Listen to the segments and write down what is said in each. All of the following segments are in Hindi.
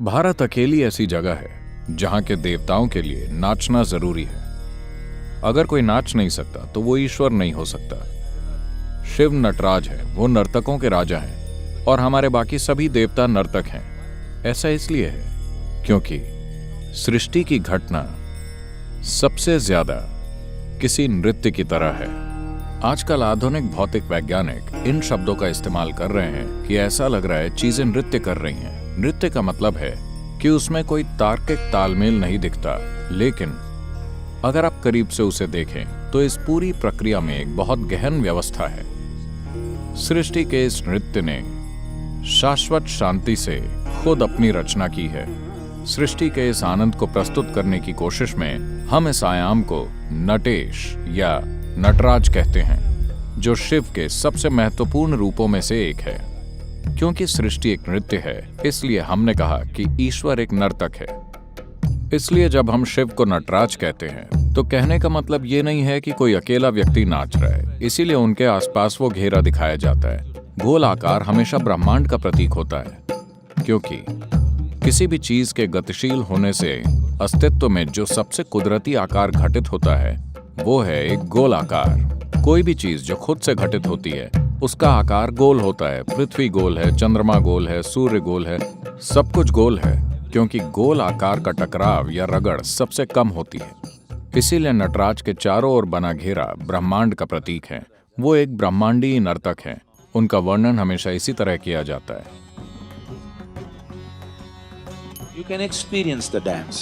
भारत अकेली ऐसी जगह है जहां के देवताओं के लिए नाचना जरूरी है। अगर कोई नाच नहीं सकता तो वो ईश्वर नहीं हो सकता। शिव नटराज है, वो नर्तकों के राजा हैं और हमारे बाकी सभी देवता नर्तक हैं। ऐसा इसलिए है क्योंकि सृष्टि की घटना सबसे ज्यादा किसी नृत्य की तरह है। आजकल आधुनिक भौतिक वैज्ञानिक इन शब्दों का इस्तेमाल कर रहे हैं कि ऐसा लग रहा है चीजें नृत्य कर रही हैं। नृत्य का मतलब है कि उसमें कोई तार्किक तालमेल नहीं दिखता, लेकिन अगर आप करीब से उसे देखें तो इस पूरी प्रक्रिया में एक बहुत गहन व्यवस्था है। सृष्टि के इस नृत्य ने शाश्वत शांति से खुद अपनी रचना की है। सृष्टि के इस आनंद को प्रस्तुत करने की कोशिश में हम इस आयाम को नटेश या नटराज कहते हैं, जो शिव के सबसे महत्वपूर्ण रूपों में से एक है। क्योंकि सृष्टि एक नृत्य है, इसलिए हमने कहा कि ईश्वर एक नर्तक है। इसलिए जब हम शिव को नटराज कहते हैं तो कहने का मतलब ये नहीं है कि कोई अकेला व्यक्ति नाच रहा है, इसीलिए उनके आसपास वो घेरा दिखाया जाता है। गोल आकार हमेशा ब्रह्मांड का प्रतीक होता है, क्योंकि किसी भी चीज के गतिशील होने से अस्तित्व में जो सबसे कुदरती आकार घटित होता है वो है एक गोल आकार। कोई भी चीज जो खुद से घटित होती है उसका आकार गोल होता है। पृथ्वी गोल है, चंद्रमा गोल है, सूर्य गोल है, सब कुछ गोल है, क्योंकि गोल आकार का टकराव या रगड़ सबसे कम होती है। इसीलिए नटराज के चारों ओर बना घेरा ब्रह्मांड का प्रतीक है। वो एक ब्रह्मांडीय नर्तक है। उनका वर्णन हमेशा इसी तरह किया जाता है। You can experience the dance,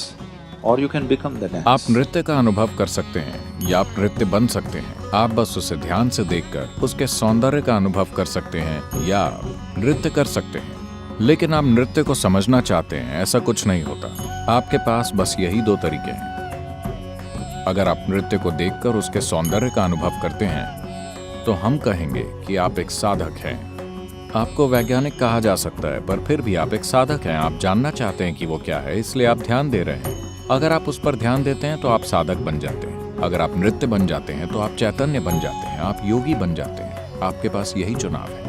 or you can become the dance. आप नृत्य का अनुभव कर सकते हैं या आप नृत्य बन सकते हैं। आप बस उसे ध्यान से देखकर उसके सौंदर्य का अनुभव कर सकते हैं या नृत्य कर सकते हैं। लेकिन आप नृत्य को समझना चाहते हैं, ऐसा कुछ नहीं होता। आपके पास बस यही दो तरीके हैं। अगर आप नृत्य को देखकर उसके सौंदर्य का अनुभव करते हैं तो हम कहेंगे कि आप एक साधक हैं। आपको वैज्ञानिक कहा जा सकता है, पर फिर भी आप एक साधक हैं। आप जानना चाहते हैं कि वो क्या है, इसलिए आप ध्यान दे रहे हैं। अगर आप उस पर ध्यान देते हैं तो आप साधक बन जाते हैं। अगर आप नृत्य बन जाते हैं तो आप चैतन्य बन जाते हैं, आप योगी बन जाते हैं। आपके पास यही चुनाव है।